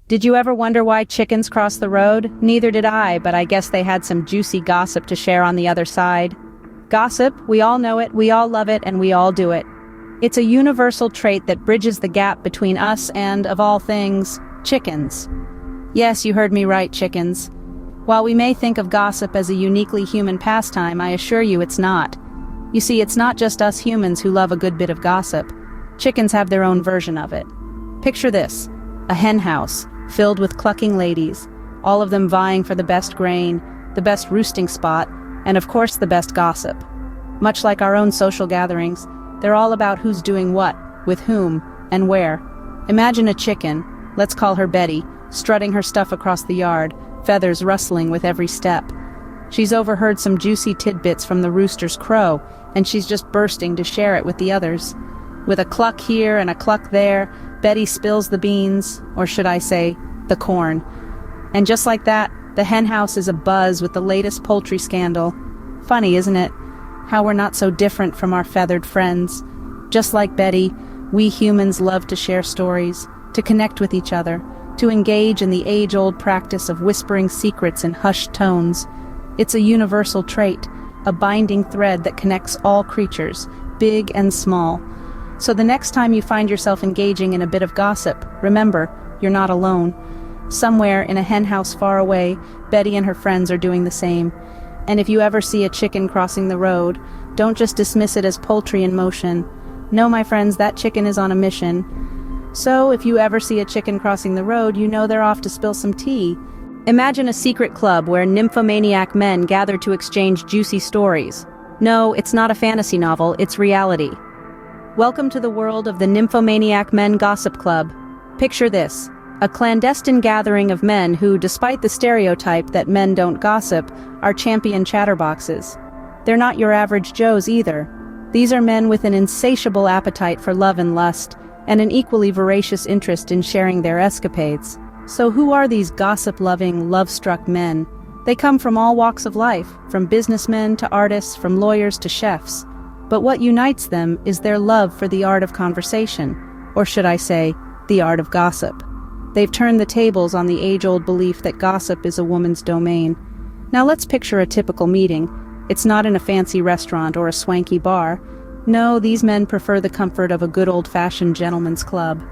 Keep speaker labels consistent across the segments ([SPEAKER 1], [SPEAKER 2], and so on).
[SPEAKER 1] Did you ever wonder why chickens cross the road? Neither did I, but I guess they had some juicy gossip to share on the other side. Gossip, we all know it, we all love it, and we all do it. It's a universal trait that bridges the gap between us and, of all things, chickens. Yes, you heard me right, chickens. While we may think of gossip as a uniquely human pastime, I assure you it's not. You see, it's not just us humans who love a good bit of gossip. Chickens have their own version of it. Picture this, a hen house, filled with clucking ladies, all of them vying for the best grain, the best roosting spot, and of course the best gossip. Much like our own social gatherings, they're all about who's doing what, with whom, and where. Imagine a chicken, let's call her Betty, strutting her stuff across the yard, feathers rustling with every step. She's overheard some juicy tidbits from the rooster's crow, and she's just bursting to share it with the others. With a cluck here and a cluck there, Betty spills the beans, or should I say, the corn. And just like that, the hen house is abuzz with the latest poultry scandal. Funny, isn't it? How we're not so different from our feathered friends. Just like Betty, we humans love to share stories, to connect with each other, to engage in the age-old practice of whispering secrets in hushed tones. It's a universal trait, a binding thread that connects all creatures, big and small. So the next time you find yourself engaging in a bit of gossip, remember, you're not alone. Somewhere in a hen house far away, Betty and her friends are doing the same. And if you ever see a chicken crossing the road, don't just dismiss it as poultry in motion. No, my friends, that chicken is on a mission. So if you ever see a chicken crossing the road, you know they're off to spill some tea. Imagine a secret club where nymphomaniac men gather to exchange juicy stories. No, it's not a fantasy novel, it's reality. Welcome to the world of the Nymphomaniac Men Gossip Club. Picture this, a clandestine gathering of men who, despite the stereotype that men don't gossip, are champion chatterboxes. They're not your average Joes either. These are men with an insatiable appetite for love and lust, and an equally voracious interest in sharing their escapades. So who are these gossip-loving, love-struck men? They come from all walks of life, from businessmen to artists, from lawyers to chefs. But what unites them is their love for the art of conversation, or should I say, the art of gossip. They've turned the tables on the age-old belief that gossip is a woman's domain. Now let's picture a typical meeting. It's not in a fancy restaurant or a swanky bar. No, these men prefer the comfort of a good old-fashioned gentleman's club.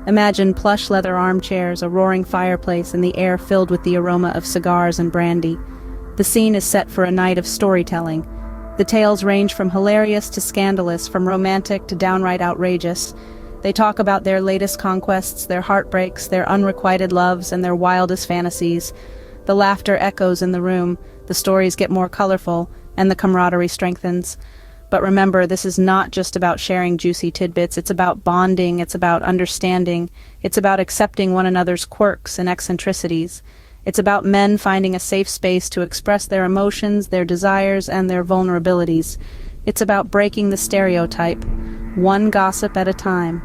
[SPEAKER 1] Imagine plush leather armchairs, a roaring fireplace, and the air filled with the aroma of cigars and brandy. The scene is set for a night of storytelling. The tales range from hilarious to scandalous, from romantic to downright outrageous. They talk about their latest conquests, their heartbreaks, their unrequited loves, and their wildest fantasies. The laughter echoes in the room, the stories get more colorful, and the camaraderie strengthens. But remember, this is not just about sharing juicy tidbits, it's about bonding, it's about understanding, it's about accepting one another's quirks and eccentricities. It's about men finding a safe space to express their emotions, their desires, and their vulnerabilities. It's about breaking the stereotype, one gossip at a time.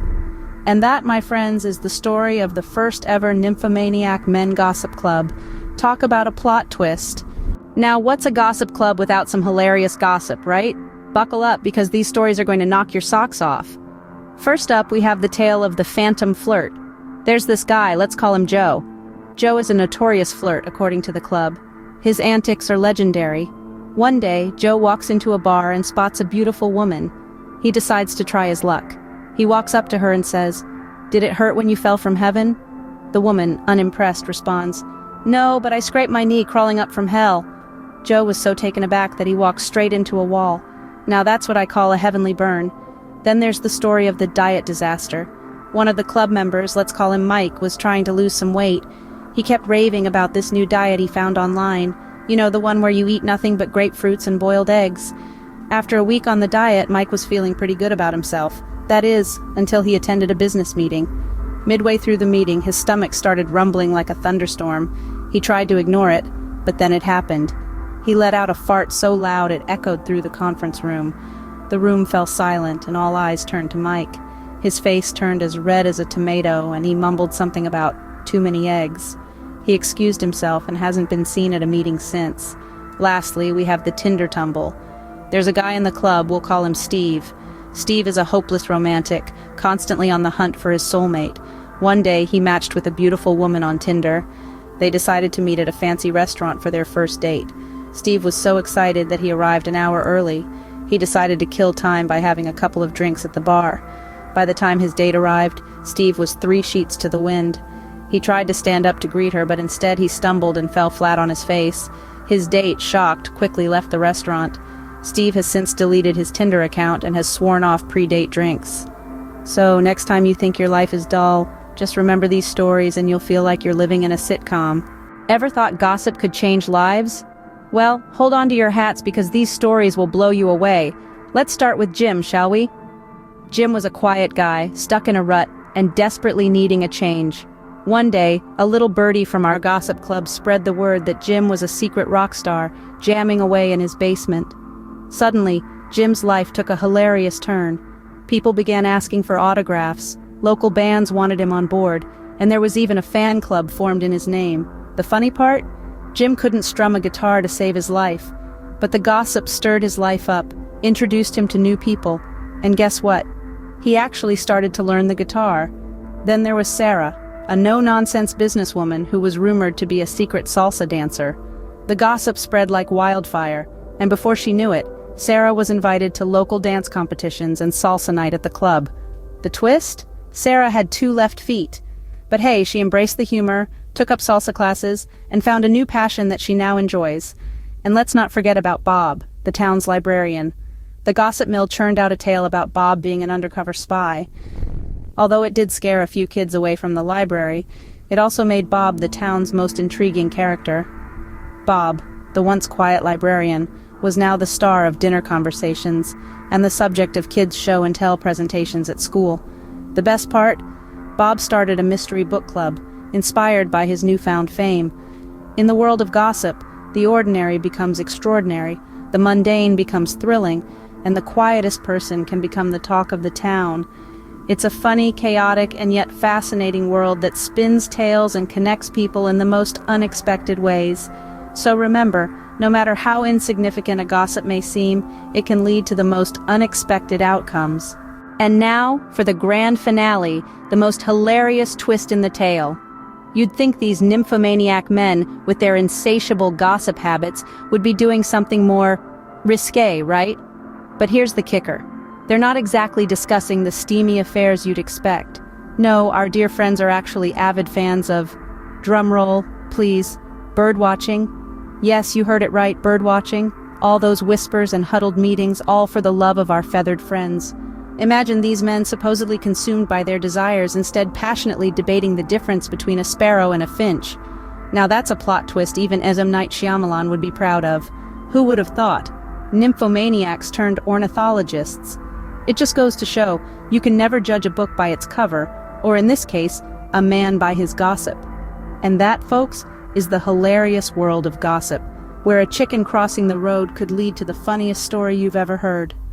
[SPEAKER 1] And that, my friends, is the story of the first ever Nymphomaniac Men Gossip Club. Talk about a plot twist. Now, what's a gossip club without some hilarious gossip, right? Buckle up, because these stories are going to knock your socks off. First up, we have the tale of the phantom flirt. There's this guy, let's call him Joe. Joe is a notorious flirt, according to the club. His antics are legendary. One day, Joe walks into a bar and spots a beautiful woman. He decides to try his luck. He walks up to her and says, "Did it hurt when you fell from heaven?" The woman, unimpressed, responds, "No, but I scraped my knee crawling up from hell." Joe was so taken aback that he walked straight into a wall. Now that's what I call a heavenly burn. Then there's the story of the diet disaster. One of the club members, let's call him Mike, was trying to lose some weight. He kept raving about this new diet he found online. You know, the one where you eat nothing but grapefruits and boiled eggs. After a week on the diet, Mike was feeling pretty good about himself. That is, until he attended a business meeting. Midway through the meeting, his stomach started rumbling like a thunderstorm. He tried to ignore it, but then it happened. He let out a fart so loud it echoed through the conference room. The room fell silent, and all eyes turned to Mike. His face turned as red as a tomato, and he mumbled something about too many eggs. He excused himself and hasn't been seen at a meeting since. Lastly, we have the Tinder tumble. There's a guy in the club, we'll call him Steve. Steve is a hopeless romantic, constantly on the hunt for his soulmate. One day, he matched with a beautiful woman on Tinder. They decided to meet at a fancy restaurant for their first date. Steve was so excited that he arrived an hour early. He decided to kill time by having a couple of drinks at the bar. By the time his date arrived, Steve was 3 sheets to the wind. He tried to stand up to greet her, but instead he stumbled and fell flat on his face. His date, shocked, quickly left the restaurant. Steve has since deleted his Tinder account and has sworn off pre-date drinks. So next time you think your life is dull, just remember these stories and you'll feel like you're living in a sitcom. Ever thought gossip could change lives? Well, hold on to your hats because these stories will blow you away. Let's start with Jim, shall we? Jim was a quiet guy, stuck in a rut, and desperately needing a change. One day, a little birdie from our gossip club spread the word that Jim was a secret rock star, jamming away in his basement. Suddenly, Jim's life took a hilarious turn. People began asking for autographs, local bands wanted him on board, and there was even a fan club formed in his name. The funny part? Jim couldn't strum a guitar to save his life, but the gossip stirred his life up, introduced him to new people, and guess what? He actually started to learn the guitar. Then there was Sarah, a no-nonsense businesswoman who was rumored to be a secret salsa dancer. The gossip spread like wildfire, and before she knew it, Sarah was invited to local dance competitions and salsa night at the club. The twist? Sarah had 2 left feet. But hey, she embraced the humor, took up salsa classes, and found a new passion that she now enjoys. And let's not forget about Bob, the town's librarian. The gossip mill churned out a tale about Bob being an undercover spy. Although it did scare a few kids away from the library, it also made Bob the town's most intriguing character. Bob, the once quiet librarian, was now the star of dinner conversations and the subject of kids' show and tell presentations at school. The best part? Bob started a mystery book club, inspired by his newfound fame. In the world of gossip, the ordinary becomes extraordinary, the mundane becomes thrilling, and the quietest person can become the talk of the town. It's a funny, chaotic, and yet fascinating world that spins tales and connects people in the most unexpected ways. So remember, no matter how insignificant a gossip may seem, it can lead to the most unexpected outcomes. And now, for the grand finale, the most hilarious twist in the tale. You'd think these nymphomaniac men, with their insatiable gossip habits, would be doing something more risque, right? But here's the kicker. They're not exactly discussing the steamy affairs you'd expect. No, our dear friends are actually avid fans of, drumroll, please, birdwatching. Yes, you heard it right, birdwatching. All those whispers and huddled meetings, all for the love of our feathered friends. Imagine these men supposedly consumed by their desires, instead passionately debating the difference between a sparrow and a finch. Now that's a plot twist even M. Night Shyamalan would be proud of. Who would have thought? Nymphomaniacs turned ornithologists. It just goes to show, you can never judge a book by its cover, or in this case, a man by his gossip. And that, folks, is the hilarious world of gossip, where a chicken crossing the road could lead to the funniest story you've ever heard.